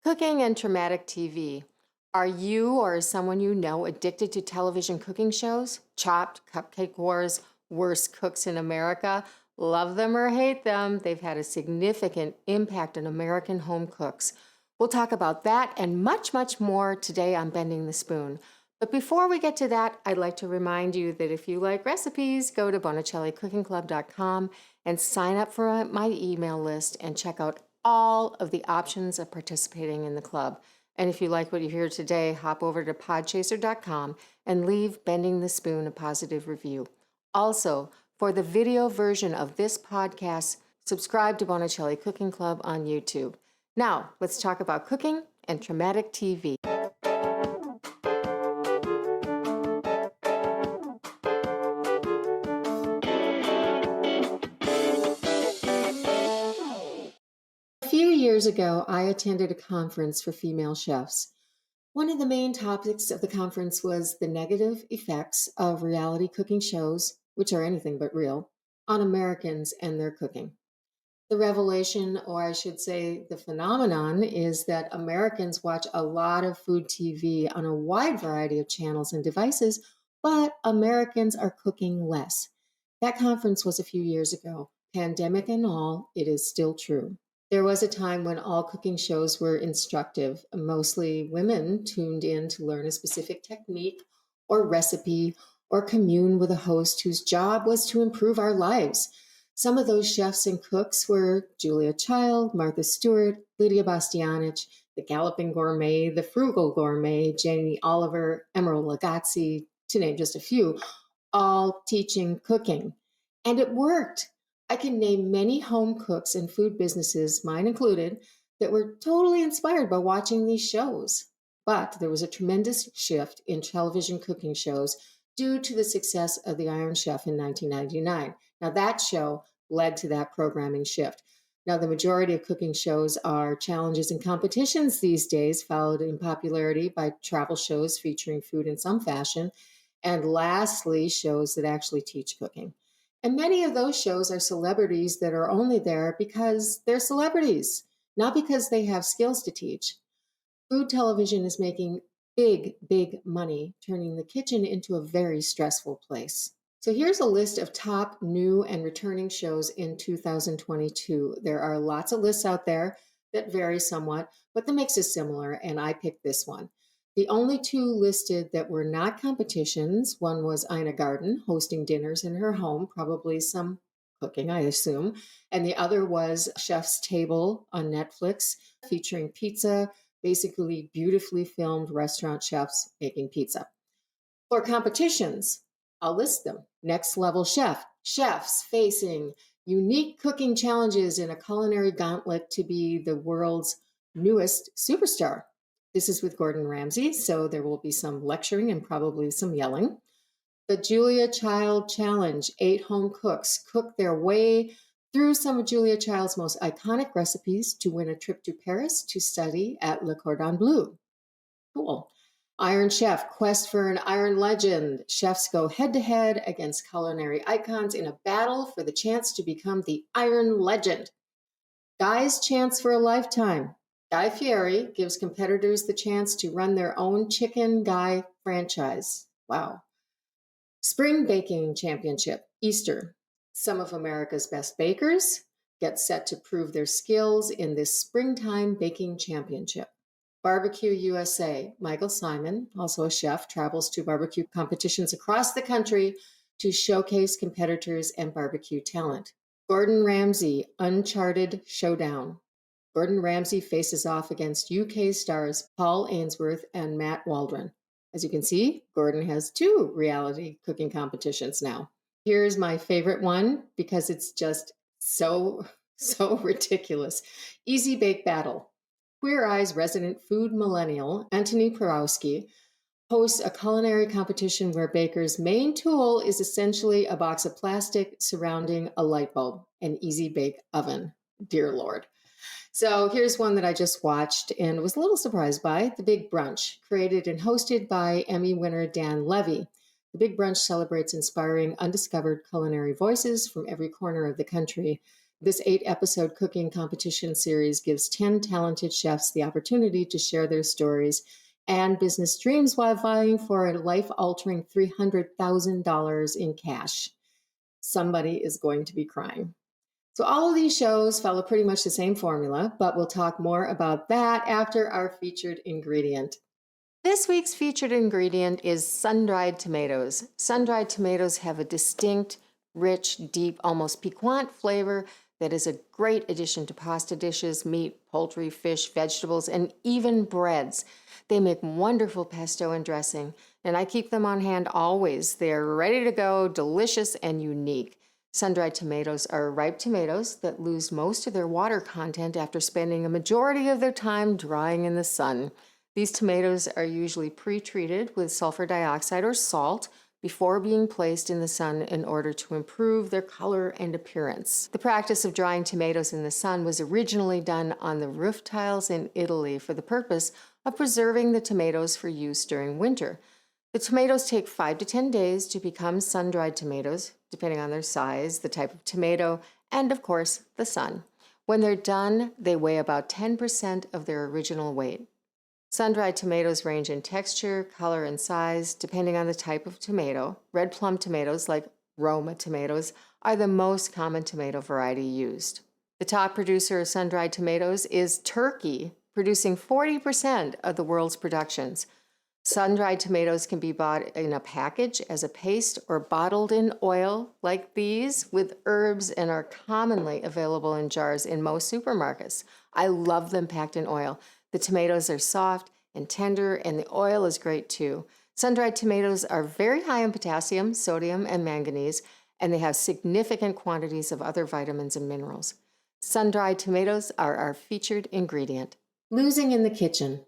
Cooking and traumatic TV. Are you or someone you know addicted to television cooking shows? Chopped, Cupcake Wars, Worst Cooks in America? Love them or hate them, they've had a significant impact on American home cooks. We'll talk about that and much, much more today on Bending the Spoon. But before we get to that, I'd like to remind you that if you like recipes, go to bonicellicookingclub.com and sign up for my email list and check out all of the options of participating in the club. And if you like what you hear today, hop over to podchaser.com and leave Bending the Spoon a positive review. Also, for the video version of this podcast, subscribe to Bonicelli Cooking Club on YouTube. Now, let's talk about cooking and traumatic TV. A few years ago, I attended a conference for female chefs. One of the main topics of the conference was the negative effects of reality cooking shows, which are anything but real, on Americans and their cooking. The revelation, or I should say the phenomenon, is that Americans watch a lot of food TV on a wide variety of channels and devices, but Americans are cooking less. That conference was a few years ago. Pandemic and all, it is still true. There was a time when all cooking shows were instructive. Mostly women tuned in to learn a specific technique or recipe or commune with a host whose job was to improve our lives. Some of those chefs and cooks were Julia Child, Martha Stewart, Lydia Bastianich, the Galloping Gourmet, the Frugal Gourmet, Jamie Oliver, Emeril Lagasse, to name just a few, all teaching cooking. And it worked. I can name many home cooks and food businesses, mine included, that were totally inspired by watching these shows. But there was a tremendous shift in television cooking shows due to the success of The Iron Chef in 1999. Now, that show led to that programming shift. Now, the majority of cooking shows are challenges and competitions these days, followed in popularity by travel shows featuring food in some fashion, and lastly, shows that actually teach cooking. And many of those shows are celebrities that are only there because they're celebrities, not because they have skills to teach. Food television is making big, big money, turning the kitchen into a very stressful place. So here's a list of top new and returning shows in 2022. There are lots of lists out there that vary somewhat, but the mix is similar, and I picked this one. The only two listed that were not competitions, one was Ina Garten hosting dinners in her home, probably some cooking, I assume, and the other was Chef's Table on Netflix, featuring pizza, basically beautifully filmed restaurant chefs making pizza. For competitions, I'll list them. Next Level Chef, chefs facing unique cooking challenges in a culinary gauntlet to be the world's newest superstar. This is with Gordon Ramsay, so there will be some lecturing and probably some yelling. The Julia Child Challenge, 8 home cooks cook their way through some of Julia Child's most iconic recipes to win a trip to Paris to study at Le Cordon Bleu. Cool. Iron Chef, quest for an iron legend. Chefs go head-to-head against culinary icons in a battle for the chance to become the Iron Legend. Guy's Chance for a Lifetime. Guy Fieri gives competitors the chance to run their own Chicken Guy franchise. Wow. Spring Baking Championship, Easter. Some of America's best bakers get set to prove their skills in this springtime baking championship. Barbecue USA, Michael Simon, also a chef, travels to barbecue competitions across the country to showcase competitors and barbecue talent. Gordon Ramsay, Uncharted Showdown. Gordon Ramsay faces off against UK stars Paul Ainsworth and Matt Waldron. As you can see, Gordon has 2 reality cooking competitions now. Here's my favorite one because it's just so ridiculous. Easy Bake Battle. Queer Eye's resident food millennial, Anthony Porowski, hosts a culinary competition where bakers' main tool is essentially a box of plastic surrounding a light bulb, an easy bake oven. Dear Lord. So here's one that I just watched and was a little surprised by, The Big Brunch, created and hosted by Emmy winner Dan Levy. The Big Brunch celebrates inspiring, undiscovered culinary voices from every corner of the country. This 8 episode cooking competition series gives 10 talented chefs the opportunity to share their stories and business dreams while vying for a life altering $300,000 in cash. Somebody is going to be crying. So, all of these shows follow pretty much the same formula, but we'll talk more about that after our featured ingredient. This week's featured ingredient is sun-dried tomatoes. Sun-dried tomatoes have a distinct, rich, deep, almost piquant flavor that is a great addition to pasta dishes, meat, poultry, fish, vegetables, and even breads. They make wonderful pesto and dressing, and I keep them on hand always. They're ready to go, delicious and unique. Sun-dried tomatoes are ripe tomatoes that lose most of their water content after spending a majority of their time drying in the sun. These tomatoes are usually pre-treated with sulfur dioxide or salt before being placed in the sun in order to improve their color and appearance. The practice of drying tomatoes in the sun was originally done on the roof tiles in Italy for the purpose of preserving the tomatoes for use during winter. The tomatoes take 5 to 10 days to become sun-dried tomatoes, depending on their size, the type of tomato, and of course, the sun. When they're done, they weigh about 10% of their original weight. Sun-dried tomatoes range in texture, color, and size depending on the type of tomato. Red plum tomatoes, like Roma tomatoes, are the most common tomato variety used. The top producer of sun-dried tomatoes is Turkey, producing 40% of the world's productions. Sun-dried tomatoes can be bought in a package as a paste or bottled in oil like these with herbs and are commonly available in jars in most supermarkets. I love them packed in oil. The tomatoes are soft and tender, and the oil is great too. Sun-dried tomatoes are very high in potassium, sodium, and manganese, and they have significant quantities of other vitamins and minerals. Sun-dried tomatoes are our featured ingredient. Losing in the kitchen.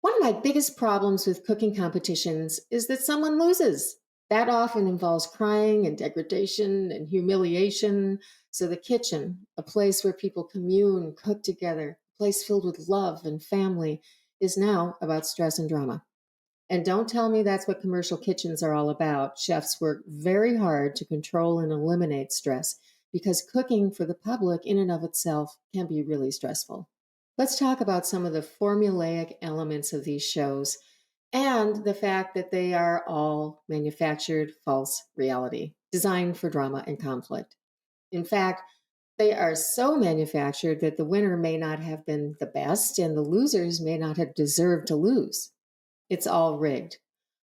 One of my biggest problems with cooking competitions is that someone loses. That often involves crying and degradation and humiliation. So the kitchen, a place where people commune, cook together, a place filled with love and family, is now about stress and drama. And don't tell me that's what commercial kitchens are all about. Chefs work very hard to control and eliminate stress because cooking for the public in and of itself can be really stressful. Let's talk about some of the formulaic elements of these shows and the fact that they are all manufactured false reality, designed for drama and conflict. In fact, they are so manufactured that the winner may not have been the best and the losers may not have deserved to lose. It's all rigged.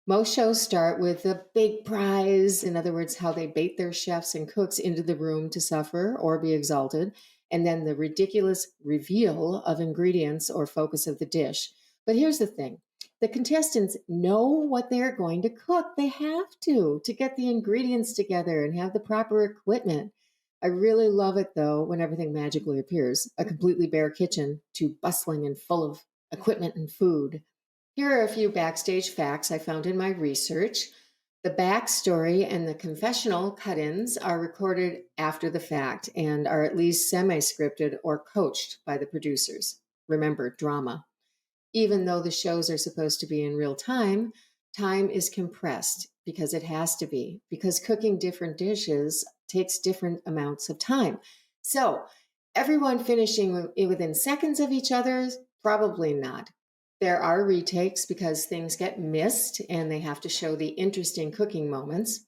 Most shows start with the big prize, in other words, how they bait their chefs and cooks into the room to suffer or be exalted, and then the ridiculous reveal of ingredients or focus of the dish. But here's the thing. The contestants know what they're going to cook. They have to get the ingredients together and have the proper equipment. I really love it, though, when everything magically appears, a completely bare kitchen to bustling and full of equipment and food. Here are a few backstage facts I found in my research. The backstory and the confessional cut-ins are recorded after the fact and are at least semi-scripted or coached by the producers. Remember, drama. Even though the shows are supposed to be in real time, time is compressed because it has to be, because cooking different dishes takes different amounts of time. So, everyone finishing within seconds of each other? Probably not. There are retakes because things get missed and they have to show the interesting cooking moments.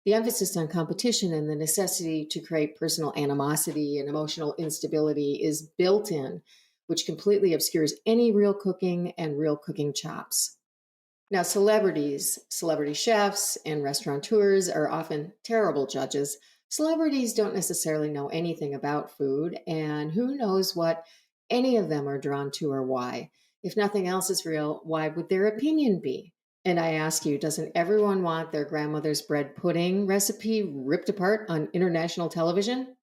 The emphasis on competition and the necessity to create personal animosity and emotional instability is built in, which completely obscures any real cooking and real cooking chops. Now, celebrities, celebrity chefs, and restaurateurs are often terrible judges. Celebrities don't necessarily know anything about food, and who knows what any of them are drawn to or why. If nothing else is real, why would their opinion be? And I ask you, doesn't everyone want their grandmother's bread pudding recipe ripped apart on international television?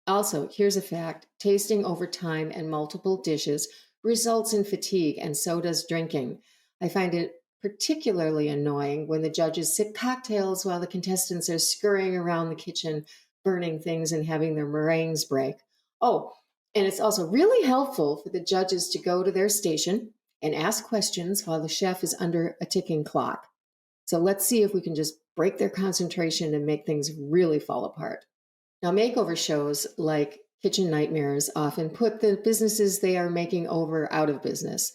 Also, here's a fact. Tasting over time and multiple dishes results in fatigue, and so does drinking. I find it particularly annoying when the judges sip cocktails while the contestants are scurrying around the kitchen, burning things and having their meringues break. Oh, and it's also really helpful for the judges to go to their station and ask questions while the chef is under a ticking clock. So let's see if we can just break their concentration and make things really fall apart. Now, makeover shows like Kitchen nightmares often put the businesses they are making over out of business.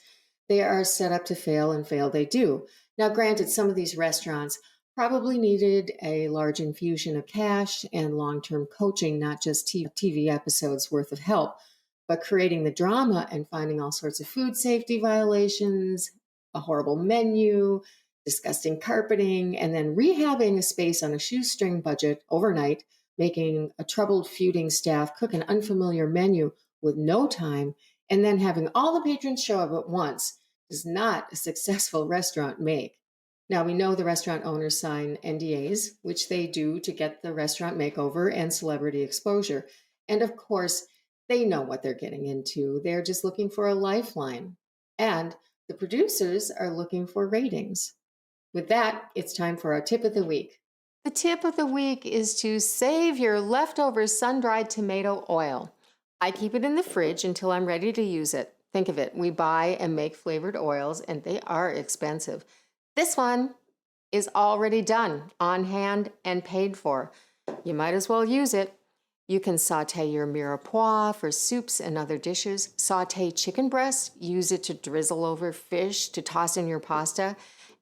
They are set up to fail, and fail they do. Now, granted, some of these restaurants probably needed a large infusion of cash and long term coaching, not just TV episodes worth of help, but creating the drama and finding all sorts of food safety violations, a horrible menu, disgusting carpeting, and then rehabbing a space on a shoestring budget overnight, making a troubled feuding staff cook an unfamiliar menu with no time, and then having all the patrons show up at once does not a successful restaurant make. Now, we know the restaurant owners sign NDAs, which they do to get the restaurant makeover and celebrity exposure. And of course, they know what they're getting into. They're just looking for a lifeline. And the producers are looking for ratings. With that, it's time for our tip of the week. The tip of the week is to save your leftover sun-dried tomato oil. I keep it in the fridge until I'm ready to use it. Think of it, we buy and make flavored oils, and they are expensive. This one is already done, on hand, and paid for. You might as well use it. You can saute your mirepoix for soups and other dishes. Saute chicken breast, use it to drizzle over fish, to toss in your pasta,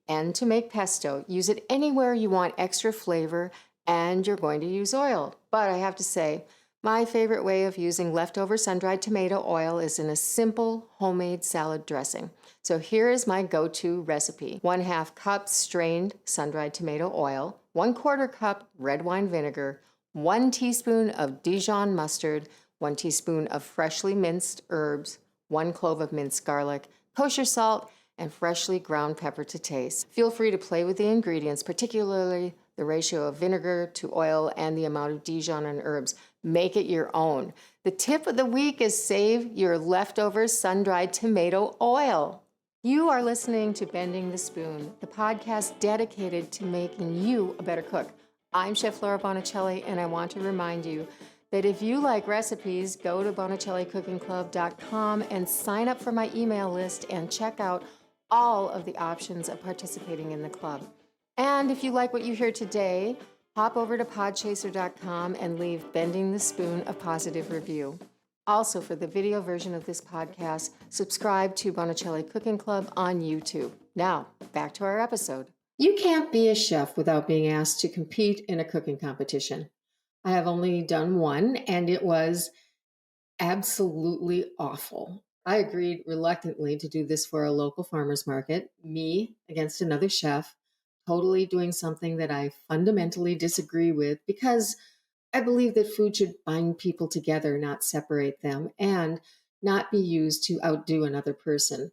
and to make pesto. Use it anywhere you want extra flavor, and you're going to use oil. But I have to say, my favorite way of using leftover sun-dried tomato oil is in a simple homemade salad dressing. So here is my go-to recipe. 1/2 cup strained sun-dried tomato oil, 1/4 cup red wine vinegar, 1 teaspoon of Dijon mustard, 1 teaspoon of freshly minced herbs, 1 clove of minced garlic, kosher salt, and freshly ground pepper to taste. Feel free to play with the ingredients, particularly the ratio of vinegar to oil and the amount of Dijon and herbs. Make it your own. The tip of the week is save your leftover sun-dried tomato oil. You are listening to Bending the Spoon, the podcast dedicated to making you a better cook. I'm Chef Laura Bonicelli, and I want to remind you that if you like recipes, go to bonicellicookingclub.com and sign up for my email list and check out all of the options of participating in the club. And if you like what you hear today, hop over to podchaser.com and leave Bending the Spoon a positive review. Also, for the video version of this podcast, subscribe to Bonicelli Cooking Club on YouTube. Now, back to our episode. You can't be a chef without being asked to compete in a cooking competition. I have only done one, and it was absolutely awful. I agreed reluctantly to do this for a local farmer's market, me against another chef, totally doing something that I fundamentally disagree with because I believe that food should bind people together, not separate them, and not be used to outdo another person.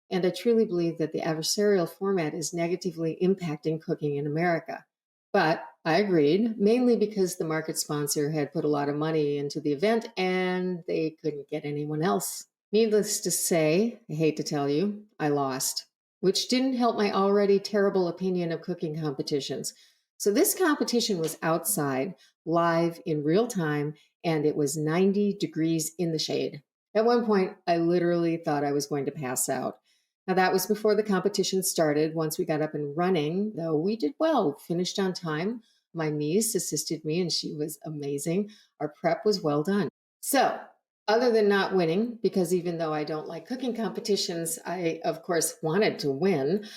And I truly believe that the adversarial format is negatively impacting cooking in America. But I agreed, mainly because the market sponsor had put a lot of money into the event and they couldn't get anyone else. Needless to say, I hate to tell you, I lost, which didn't help my already terrible opinion of cooking competitions. So this competition was outside, live in real time, and it was 90 degrees in the shade. At one point, I literally thought I was going to pass out. Now, that was before the competition started. Once we got up and running, though, we did well, finished on time. My niece assisted me, and she was amazing. Our prep was well done. So, other than not winning, because even though I don't like cooking competitions, I, of course, wanted to win,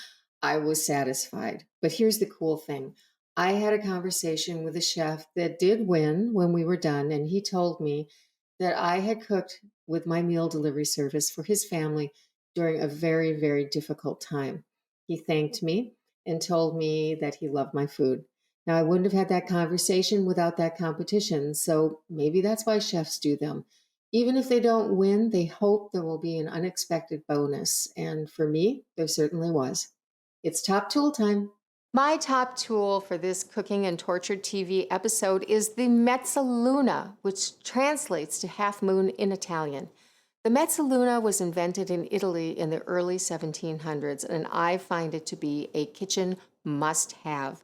I was satisfied. But here's the cool thing. I had a conversation with a chef that did win when we were done, and he told me that I had cooked with my meal delivery service for his family during a very, very difficult time. He thanked me and told me that he loved my food. Now, I wouldn't have had that conversation without that competition, so maybe that's why chefs do them. Even if they don't win, they hope there will be an unexpected bonus, and for me, there certainly was. It's top tool time. My top tool for this Cooking and Tortured TV episode is the mezzaluna, which translates to half moon in Italian. The mezzaluna was invented in Italy in the early 1700s, and I find it to be a kitchen must-have.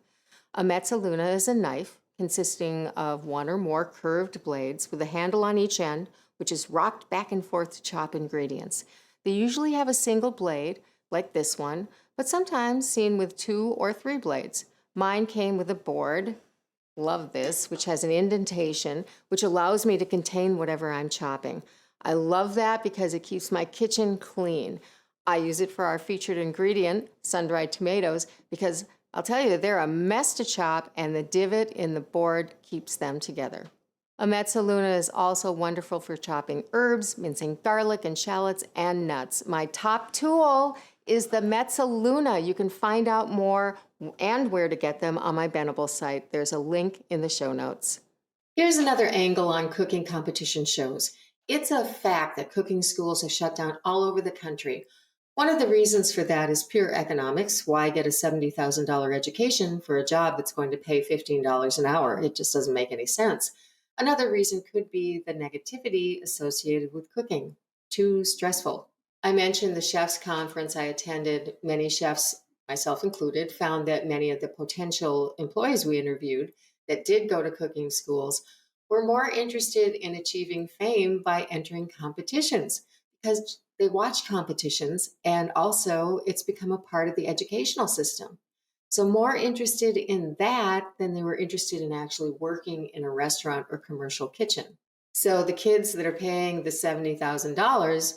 A mezzaluna is a knife consisting of one or more curved blades with a handle on each end, which is rocked back and forth to chop ingredients. They usually have a single blade, like this one, but sometimes seen with 2 or 3 blades. Mine came with a board Love this, which has an indentation, which allows me to contain whatever I'm chopping. I love that because it keeps my kitchen clean. I use it for our featured ingredient, sun-dried tomatoes, because I'll tell you, they're a mess to chop, and the divot in the board keeps them together. A mezzaluna is also wonderful for chopping herbs, mincing garlic and shallots, and nuts. My top tool is the mezzaluna. You can find out more and where to get them on my Benable site. There's a link in the show notes. Here's another angle on cooking competition shows. It's a fact that cooking schools have shut down all over the country. One of the reasons for that is pure economics. Why get a $70,000 education for a job that's going to pay $15 an hour? It just doesn't make any sense. Another reason could be the negativity associated with cooking. Too stressful. I mentioned the chefs conference I attended. Many chefs, myself included, found that many of the potential employees we interviewed that did go to cooking schools were more interested in achieving fame by entering competitions because they watch competitions, and also it's become a part of the educational system. So, more interested in that than they were interested in actually working in a restaurant or commercial kitchen. So, the kids that are paying the $70,000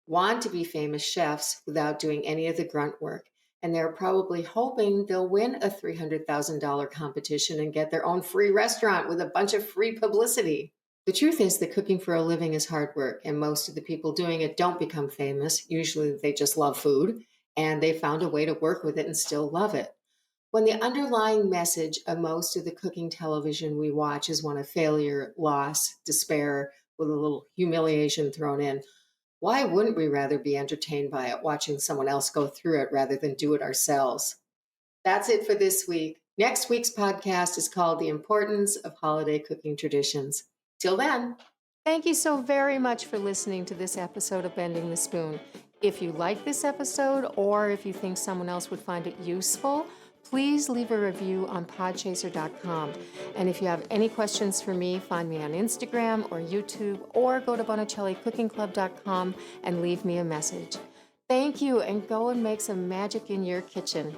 want to be famous chefs without doing any of the grunt work. And they're probably hoping they'll win a $300,000 competition and get their own free restaurant with a bunch of free publicity. The truth is that cooking for a living is hard work, and most of the people doing it don't become famous. Usually they just love food, and they found a way to work with it and still love it. When the underlying message of most of the cooking television we watch is one of failure, loss, despair, with a little humiliation thrown in, why wouldn't we rather be entertained by it, watching someone else go through it rather than do it ourselves? That's it for this week. Next week's podcast is called The Importance of Holiday Cooking Traditions. Till then. Thank you so very much for listening to this episode of Bending the Spoon. If you like this episode, or if you think someone else would find it useful, please leave a review on podchaser.com. And if you have any questions for me, find me on Instagram or YouTube, or go to bonicellicookingclub.com and leave me a message. Thank you, and go and make some magic in your kitchen.